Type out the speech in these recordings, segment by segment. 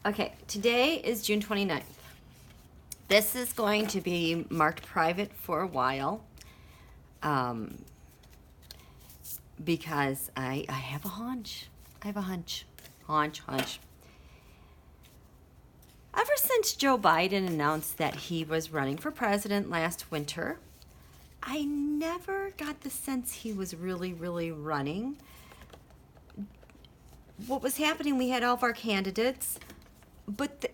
Okay, today is June 29th. This is going to be marked private for a while because I have a hunch. I have a hunch. Hunch. Ever since Joe Biden announced that he was running for president last winter, I never got the sense he was really running. What was happening, we had all of our candidates, but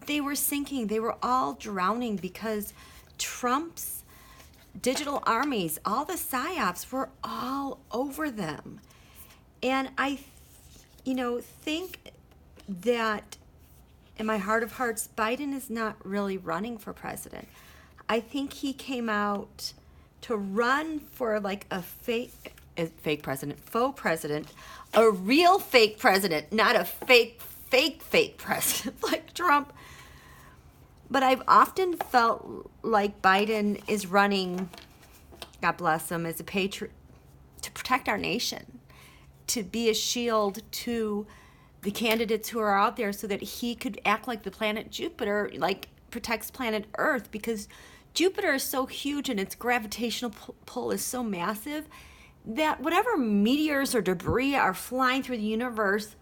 they were sinking. They were all drowning because Trump's digital armies, all the psyops were all over them. And I, think that in my heart of hearts, Biden is not really running for president. I think he came out to run for like a fake president, faux president, a real fake president, not a fake president like Trump. But I've often felt like Biden is running, God bless him, as a patriot to protect our nation, to be a shield to the candidates who are out there so that he could act like the planet Jupiter, like protects planet Earth, because Jupiter is so huge and its gravitational pull is so massive that whatever meteors or debris are flying through the universe,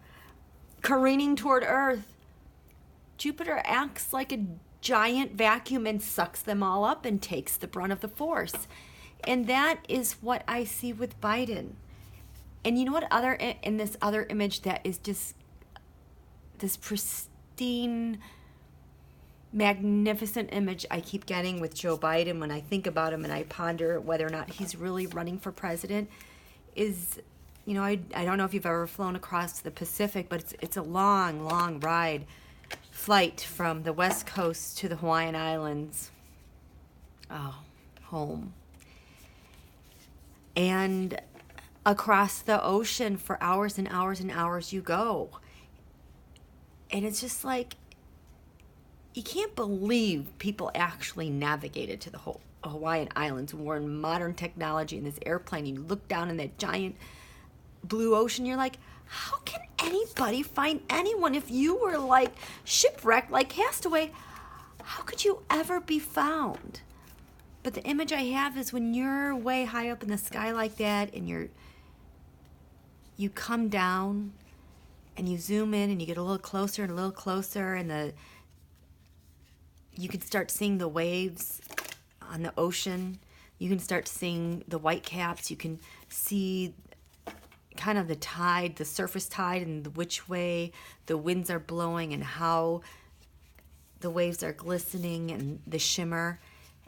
careening toward Earth, Jupiter acts like a giant vacuum and sucks them all up and takes the brunt of the force. And that is what I see with Biden. And you know what in this other image that is just this pristine, magnificent image I keep getting with Joe Biden when I think about him and I ponder whether or not he's really running for president is, I don't know if you've ever flown across the Pacific, but it's a long ride flight from the West Coast to the Hawaiian Islands. Oh, home. And across the ocean for hours and hours and hours you go. And it's just like, you can't believe people actually navigated to the whole Hawaiian Islands and were in modern technology in this airplane. You look down in that giant blue ocean, you're like, how can anybody find anyone? If you were like shipwrecked, like Castaway, how could you ever be found? But the image I have is when you're way high up in the sky like that and you come down and you zoom in and you get a little closer and a little closer, and you can start seeing the waves on the ocean. You can start seeing the white caps. You can see kind of the tide, the surface tide, and which way the winds are blowing and how the waves are glistening and the shimmer.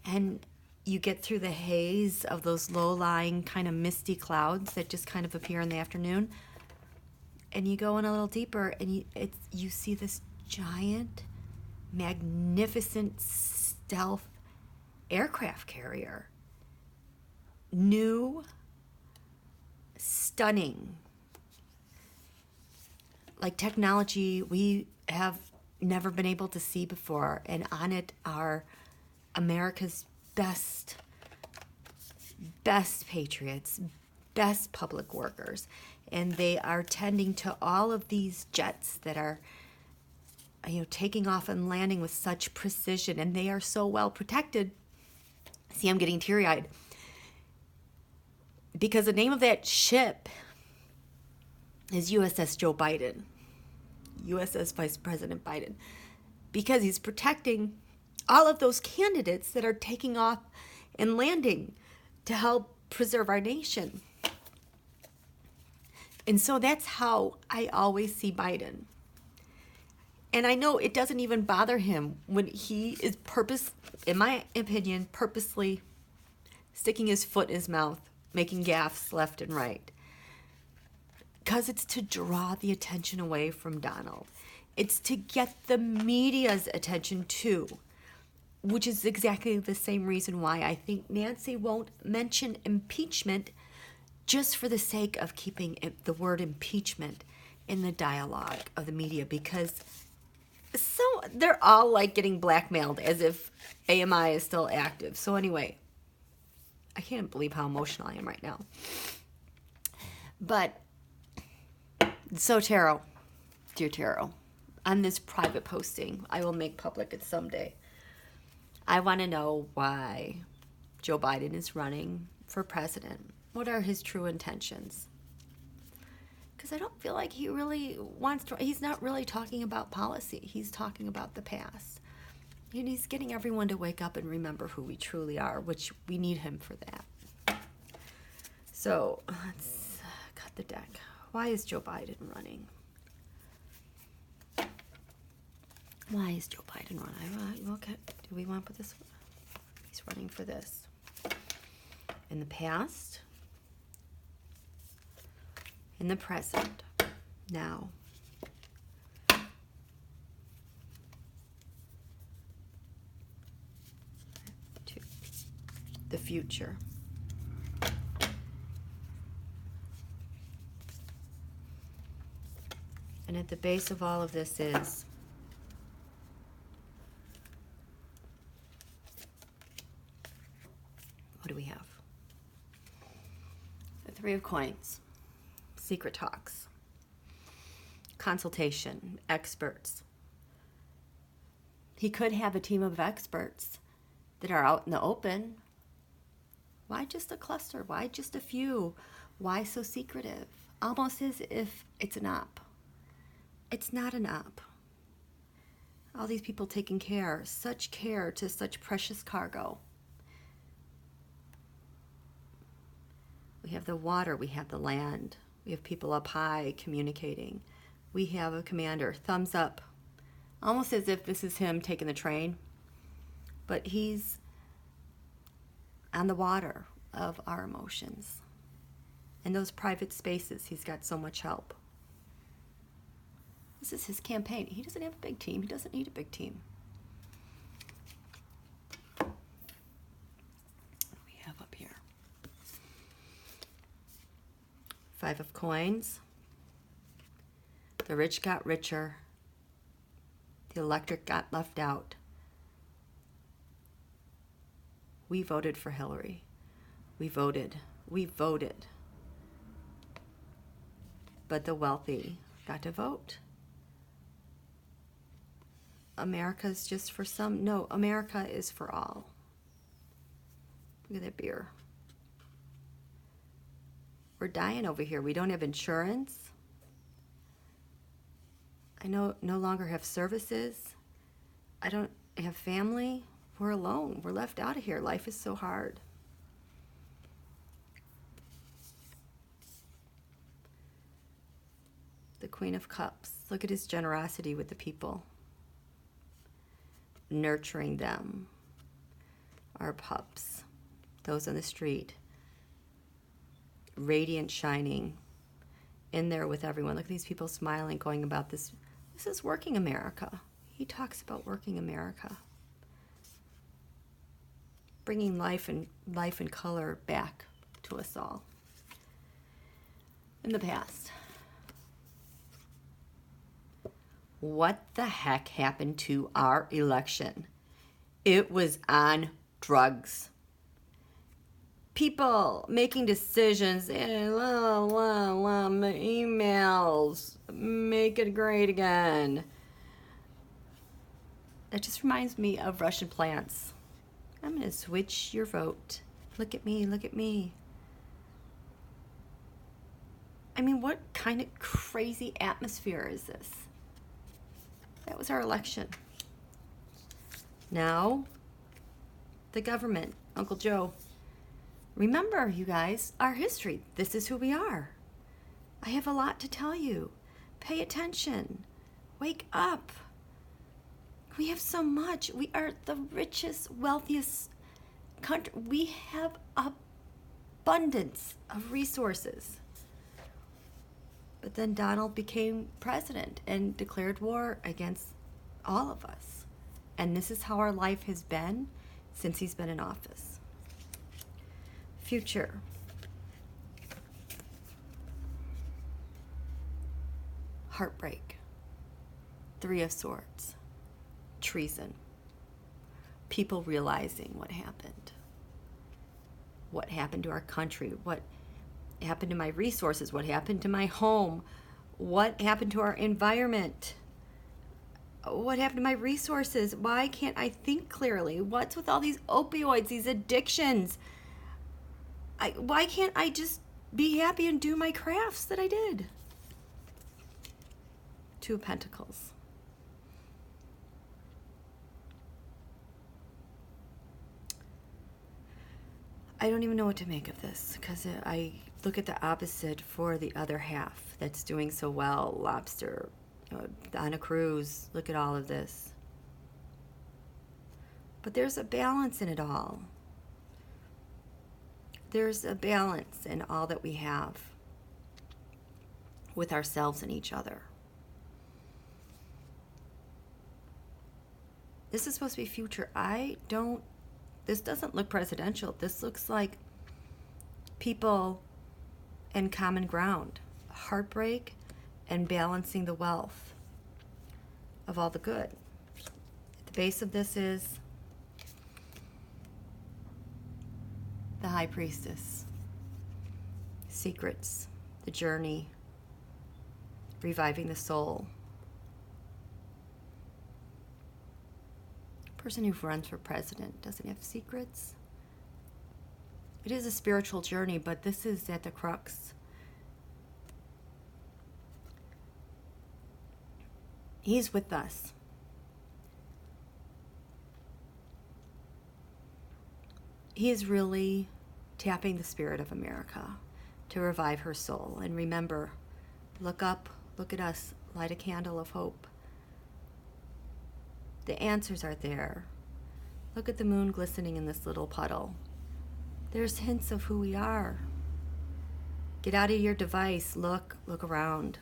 And you get through the haze of those low-lying kind of misty clouds that just kind of appear in the afternoon. And you go in a little deeper and you see this giant, magnificent stealth aircraft carrier. New, stunning, like technology we have never been able to see before. And on it are America's best patriots, best public workers. And they are tending to all of these jets that are taking off and landing with such precision, and they are so well protected. See, I'm getting teary-eyed because the name of that ship is USS Joe Biden, USS Vice President Biden, because he's protecting all of those candidates that are taking off and landing to help preserve our nation. And so that's how I always see Biden. And I know it doesn't even bother him when he is in my opinion, purposely sticking his foot in his mouth, making gaffes left and right. Because it's to draw the attention away from Donald. It's to get the media's attention too, which is exactly the same reason why I think Nancy won't mention impeachment just for the sake of keeping the word impeachment in the dialogue of the media, because so they're all like getting blackmailed as if AMI is still active. So anyway, I can't believe how emotional I am right now. But so Tarot, dear Tarot, on this private posting. I will make public it someday. I want to know why Joe Biden is running for president. What are his true intentions? Because I don't feel like he really wants to. He's not really talking about policy. He's talking about the past. And he's getting everyone to wake up and remember who we truly are, which we need him for that. So let's cut the deck. Why is Joe Biden running? Why is Joe Biden running? Okay, do we want to put this? He's running for this. In the past, in the present, now. The future. And at the base of all of this is what do we have? The Three of Coins. Secret talks. Consultation. Experts. He could have a team of experts that are out in the open. Why just a cluster? Why just a few? Why so secretive? Almost as if it's an op. It's not an op. All these people taking such care to such precious cargo. We have the water, we have the land, we have people up high communicating. We have a commander, thumbs up. Almost as if this is him taking the train. But he's on the water of our emotions. In those private spaces, he's got so much help. This is his campaign. He doesn't have a big team. He doesn't need a big team. What do we have up here? Five of Coins. The rich got richer. The electric got left out. We voted for Hillary. We voted. But the wealthy got to vote. America's just for some. No, America is for all. Look at that beer. We're dying over here. We don't have insurance. I no longer have services. I don't have family. We're alone. We're left out of here. Life is so hard. The Queen of Cups. Look at his generosity with the people. Nurturing them. Our pups. Those on the street. Radiant, shining. In there with everyone. Look at these people smiling, going about this. This is working America. He talks about working America. Bringing life and color back to us all. In the past. What the heck happened to our election? It was on drugs. People making decisions, emails, make it great again. That just reminds me of Russian plants. I'm going to switch your vote. Look at me, look at me. I mean, what kind of crazy atmosphere is this? That was our election. Now, the government, Uncle Joe. Remember, you guys, our history. This is who we are. I have a lot to tell you. Pay attention. Wake up. We have so much. We are the richest, wealthiest country. We have abundance of resources. But then Donald became president and declared war against all of us. And this is how our life has been since he's been in office. Future. Heartbreak. Three of Swords. Treason. People realizing what happened. What happened to our country. What happened to my resources. What happened to my home. What happened to our environment. What happened to my resources? Why can't I think clearly? What's with all these opioids, these addictions? Why can't I just be happy and do my crafts that I did? Two of Pentacles. I don't even know what to make of this, because I look at the opposite for the other half that's doing so well. Lobster, on a cruise, look at all of this. But there's a balance in it all. There's a balance in all that we have with ourselves and each other. This is supposed to be future. This doesn't look presidential. This looks like people and common ground, heartbreak, and balancing the wealth of all the good. At the base of this is the High Priestess. Secrets, the journey, reviving the soul. Person who runs for president doesn't have secrets. It is a spiritual journey, but this is at the crux. He's with us. He is really tapping the spirit of America to revive her soul. And remember, look up, look at us, light a candle of hope. The answers are there. Look at the moon glistening in this little puddle. There's hints of who we are. Get out of your device. Look around.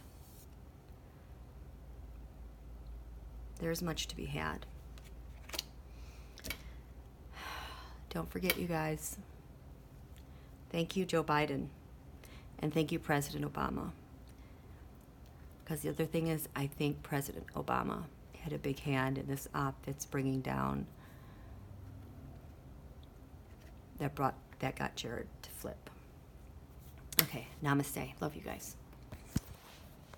There's much to be had. Don't forget, you guys. Thank you, Joe Biden. And thank you, President Obama. Because the other thing is, I think President Obama had a big hand in this op that's bringing down, that got Jared to flip. Okay, namaste. Love you guys.